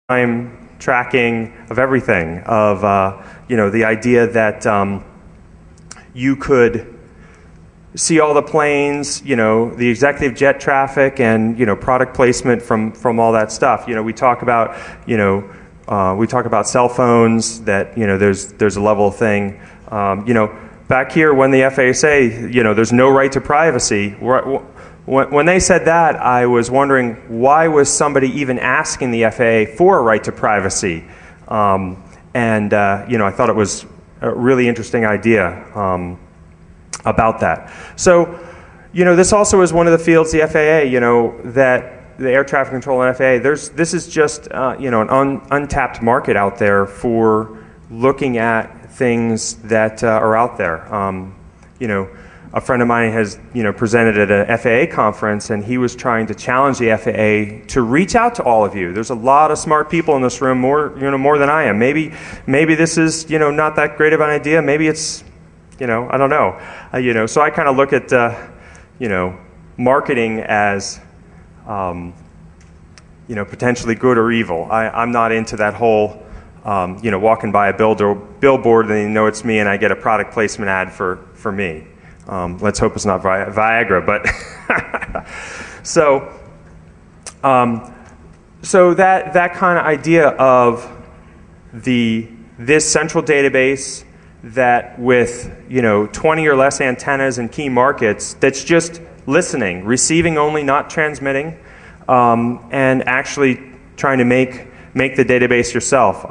real-time tracking of everything, of the idea that you could see all the planes, the executive jet traffic, and product placement from all that stuff. We talk about cell phones, that there's a level of thing. Back here when the FAA say there's no right to privacy. When they said that, I was wondering, why was somebody even asking the FAA for a right to privacy? I thought it was a really interesting idea about that. So, this also is one of the fields, the FAA, that the air traffic control and FAA, this is just, an untapped market out there for looking at things that are out there. A friend of mine has, presented at a FAA conference, and he was trying to challenge the FAA to reach out to all of you. There's a lot of smart people in this room, more than I am. Maybe this is, not that great of an idea. Maybe it's, I don't know. So I kind of look at, marketing as, potentially good or evil. I'm not into that whole, walking by a billboard and it's me and I get a product placement ad for me. Let's hope it's not Viagra, but so that kind of idea of this central database that with 20 or less antennas in key markets, that's just listening, receiving only, not transmitting, and actually trying to make the database yourself.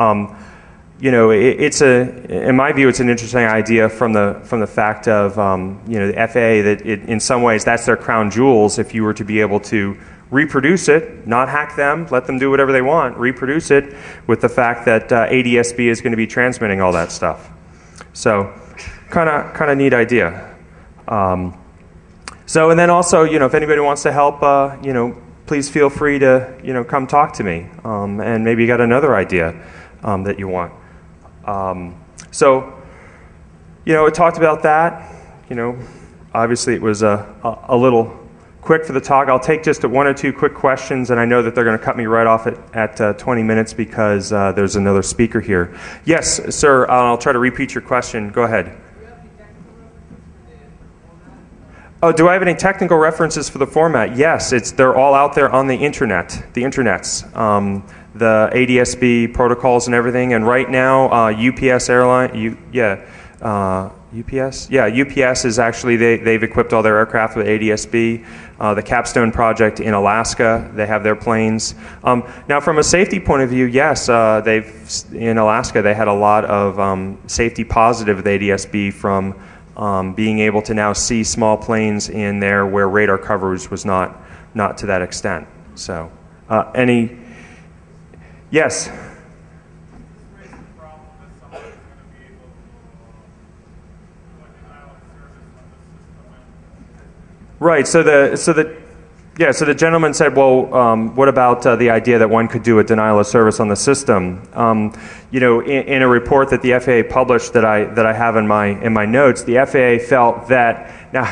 In my view, it's an interesting idea from the fact of the FAA that in some ways that's their crown jewels. If you were to be able to reproduce it, not hack them, let them do whatever they want, reproduce it with the fact that ADS-B is going to be transmitting all that stuff. So, kind of neat idea. And then also, if anybody wants to help, please feel free to come talk to me, and maybe you got another idea that you want. It talked about that. Obviously it was a little quick for the talk. I'll take just one or two quick questions, and I know that they're going to cut me right off at 20 minutes because there's another speaker here. Yes, sir, I'll try to repeat your question. Go ahead. Oh, do I have any technical references for the format? Yes, they're all out there on the internets. The ADS-B protocols and everything, and right now UPS UPS is actually, they've equipped all their aircraft with ADS-B. The Capstone project in Alaska, they have their planes. Now from a safety point of view, yes, in Alaska they had a lot of safety positive with ADS-B from being able to now see small planes in there where radar coverage was not to that extent. So yes. Right. So the gentleman said, well, what about the idea that one could do a denial of service on the system? In a report that the FAA published that I have in my notes, the FAA felt that, now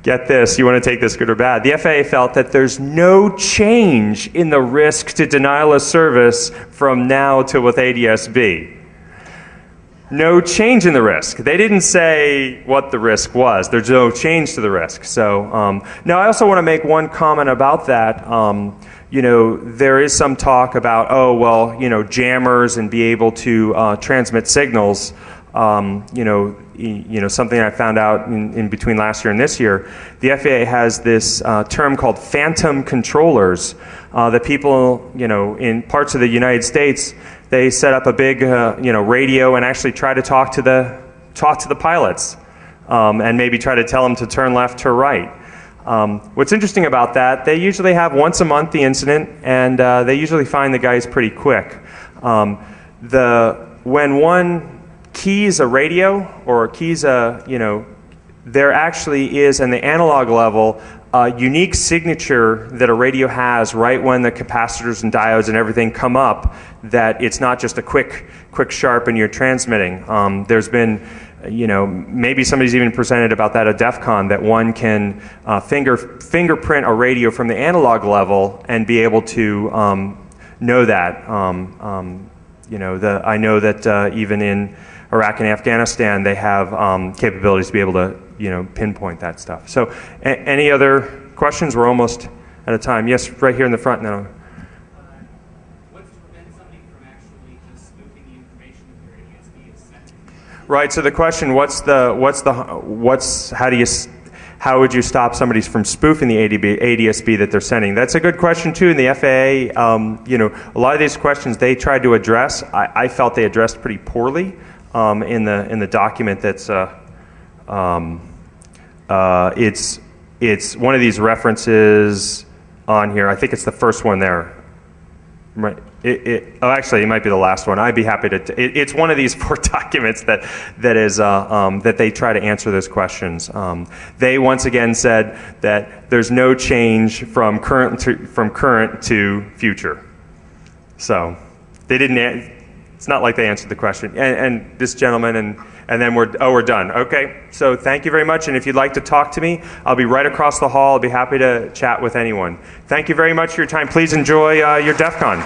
get this, you want to take this good or bad, the FAA felt that there's no change in the risk to denial of service from now till with ADS-B. No change in the risk. They didn't say what the risk was. There's no change to the risk. So now I also want to make one comment about that. There is some talk about, jammers and be able to transmit signals. Something I found out in between last year and this year. The FAA has this term called phantom controllers. That people, in parts of the United States, they set up a big, radio and actually try to talk to the pilots, and maybe try to tell them to turn left or right. What's interesting about that, they usually have once a month the incident, and they usually find the guys pretty quick. When one keys a radio or keys there actually is, in the analog level, a unique signature that a radio has right when the capacitors and diodes and everything come up, that it's not just a quick sharp and you're transmitting. There's been, maybe somebody's even presented about that at DEFCON, that one can fingerprint a radio from the analog level and be able to know that. I know that even in Iraq and Afghanistan, they have capabilities to be able to pinpoint that stuff. So, any other questions? We're almost out of time. Yes, right here in the front now. What's to prevent somebody from actually just spoofing the information that their ADS-B is sending? Right. So the question: how would you stop somebody from spoofing the ADS-B that they're sending? That's a good question too. In the FAA, a lot of these questions they tried to address. I felt they addressed pretty poorly in the document. That's it's one of these references on here. I think it's the first one there. Right. Actually, it might be the last one. I'd be happy to. It's one of these 4 documents that they try to answer those questions. They once again said that there's no change from current to future. So they didn't. It's not like they answered the question. And this gentleman and then we're done. Okay. So thank you very much. And if you'd like to talk to me, I'll be right across the hall. I'll be happy to chat with anyone. Thank you very much for your time. Please enjoy your DEF CON.